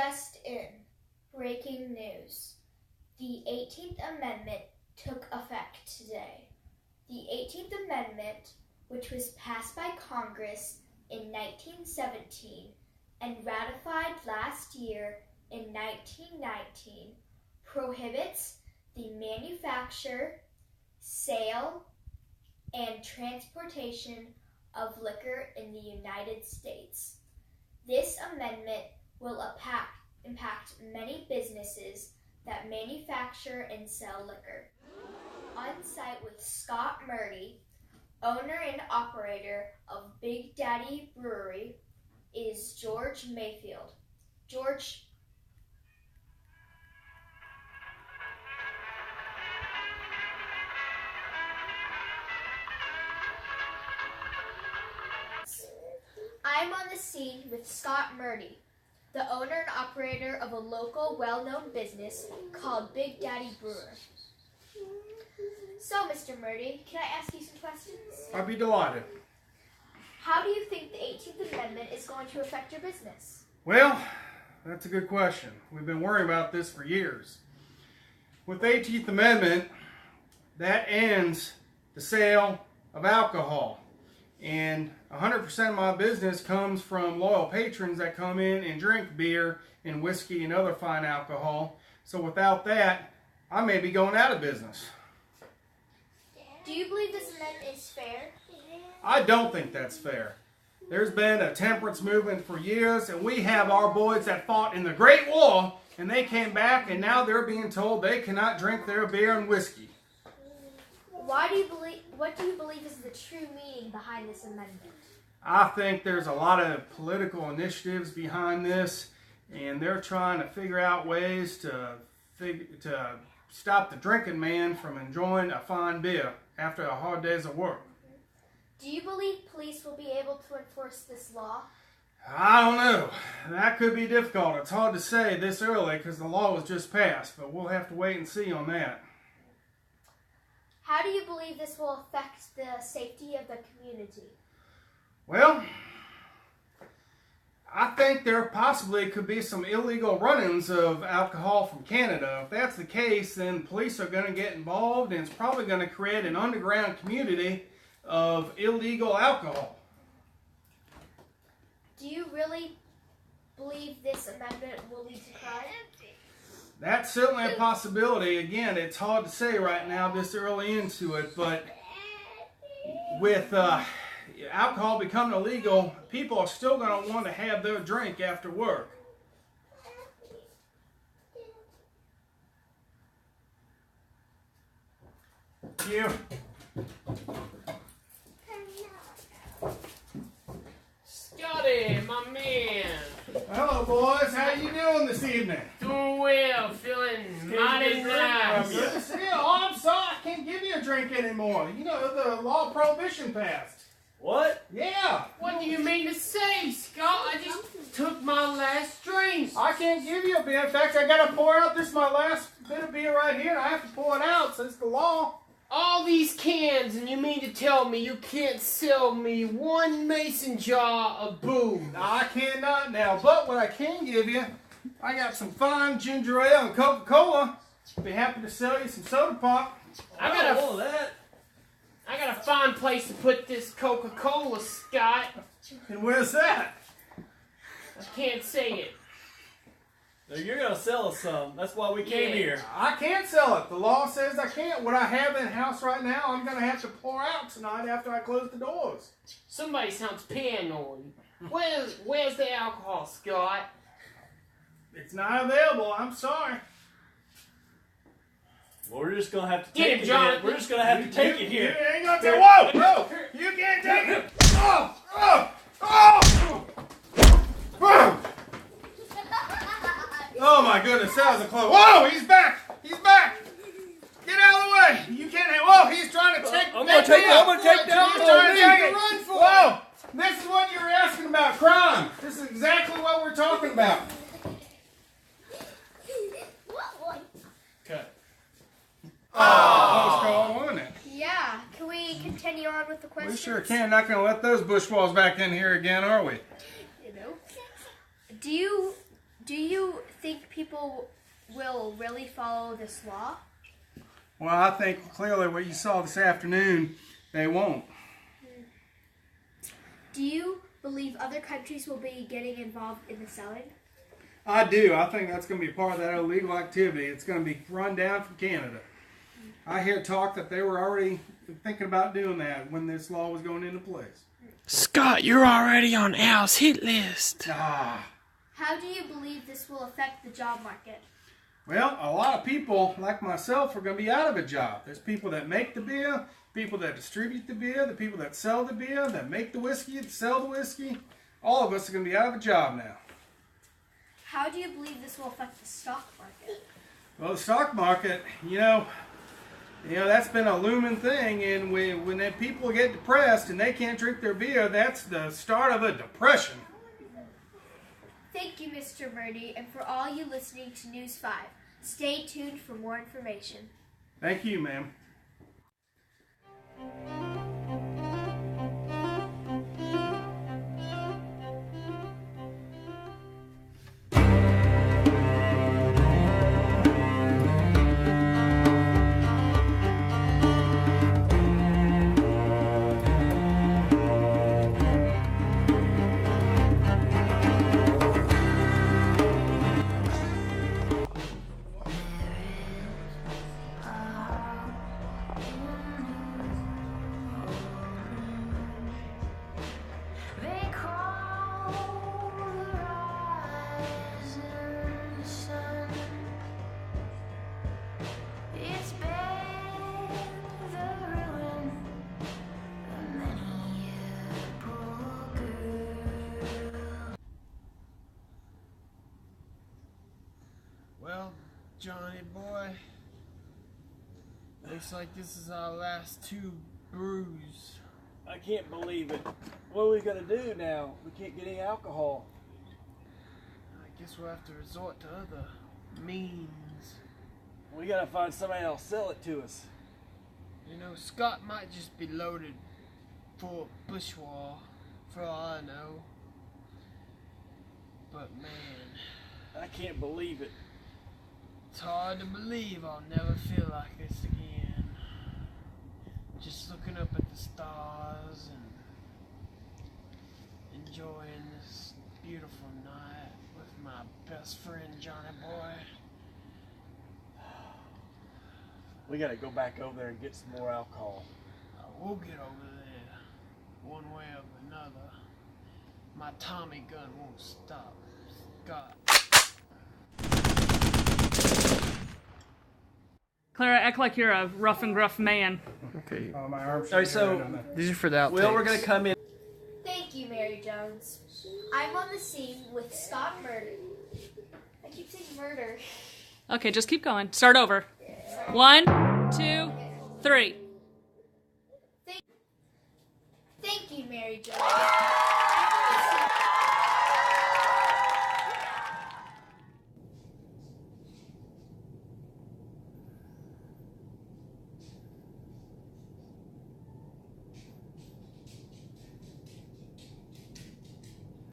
Just in. Breaking news. The 18th Amendment took effect today. The 18th Amendment, which was passed by Congress in 1917 and ratified last year in 1919, prohibits the manufacture, sale, and transportation of liquor in the United States. This amendment will impact many businesses that manufacture and sell liquor. On site with Scott Murdy, owner and operator of Big Daddy Brewery, is George Mayfield. George. I'm on the scene with Scott Murdy, the owner and operator of a local well-known business called Big Daddy Brewer. So, Mr. Murdy, can I ask you some questions? I'd be delighted. How do you think the 18th Amendment is going to affect your business? Well, that's a good question. We've been worrying about this for years. With the 18th Amendment, that ends the sale of alcohol. And 100% of my business comes from loyal patrons that come in and drink beer and whiskey and other fine alcohol. So without that, I may be going out of business. Do you believe this amendment is fair? I don't think that's fair. There's been a temperance movement for years, and we have our boys that fought in the Great War, and they came back, and now they're being told they cannot drink their beer and whiskey. What do you believe is the true meaning behind this amendment? I think there's a lot of political initiatives behind this, and they're trying to figure out ways to stop the drinking man from enjoying a fine beer after a hard day's of work. Do you believe police will be able to enforce this law? I don't know. That could be difficult. It's hard to say this early because the law was just passed, but we'll have to wait and see on that. How do you believe this will affect the safety of the community? Well, I think there possibly could be some illegal run-ins of alcohol from Canada. If that's the case, then police are going to get involved, and it's probably going to create an underground community of illegal alcohol. Do you really believe this amendment will lead to crime? That's certainly a possibility. Again, it's hard to say right now this early into it, but with alcohol becoming illegal, people are still going to want to have their drink after work. You. Scotty, my man. Hello, boys. How you doing this evening? Doing well, feeling mighty nice. Good to see you. Oh, I'm sorry. I can't give you a drink anymore. You know, the law of Prohibition passed. What? Yeah. What do you mean to say, Scott? I just took my last drink. I can't give you a beer. In fact, I got to pour out. This is my last bit of beer right here, and I have to pour it out, so it's the law. All these cans, and you mean to tell me you can't sell me one mason jar of booze? No, I cannot now, but what I can give you, I got some fine ginger ale and Coca-Cola. Be happy to sell you some soda pop. I got a fine place to put this Coca-Cola, Scott. And where's that? I can't say it. You're going to sell us some. That's why we came here. I can't sell it. The law says I can't. What I have in house right now, I'm going to have to pour out tonight after I close the doors. Somebody sounds paranoid. Where's the alcohol, Scott? It's not available. I'm sorry. Well, we're just going to have to Get take him, it. Jonathan. We're just going to have to take it here. You ain't going to take it. Whoa! No! You can't take it! Oh! Oh! Oh! Whoa! Oh my goodness, that was a close. Whoa, he's back! He's back! Get out of the way! You can't. Whoa, he's trying to take. I'm going to take down He's trying to take it. Run for Whoa! This is what you were asking about, crime. This is exactly what we're talking about. Cut. Oh, that was cool, wasn't it? Yeah. Can we continue on with the questions? We sure can. Not going to let those bushwalls back in here again, are we? You know. Do you think people will really follow this law? Well, I think clearly what you saw this afternoon, they won't. Do you believe other countries will be getting involved in the selling? I do. I think that's going to be part of that illegal activity. It's going to be run down from Canada. I hear talk that they were already thinking about doing that when this law was going into place. Scott, you're already on Al's hit list. Ah. How do you believe this will affect the job market? Well, a lot of people, like myself, are going to be out of a job. There's people that make the beer, people that distribute the beer, the people that sell the beer, that make the whiskey, that sell the whiskey. All of us are going to be out of a job now. How do you believe this will affect the stock market? Well, the stock market, you know, that's been a looming thing, and when the people get depressed and they can't drink their beer, that's the start of a depression. Thank you, Mr. Murdy, and for all you listening to News 5. Stay tuned for more information. Thank you, ma'am. Well, Johnny boy, looks like this is our last 2 brews. I can't believe it. What are we gonna do now? We can't get any alcohol. I guess we'll have to resort to other means. We gotta find somebody that'll sell it to us. You know, Scott might just be loaded full of bushwah, for all I know. But man, I can't believe it. it's hard to believe I'll never feel like this again. Just looking up at the stars and enjoying this beautiful night with my best friend Johnny boy. We gotta go back over there and get some more alcohol. We'll get over there, one way or another. My Tommy gun won't stop. Scott. Clara, act like you're a rough and gruff man. Okay. Oh, my arm. Alright, so These are for the outtakes. Will, we're gonna come in. Thank you, Mary Jones. I'm on the scene with Scott Murder. I keep saying murder. Okay, just keep going. Start over. 1, 2, 3. Thank you, Mary Jones.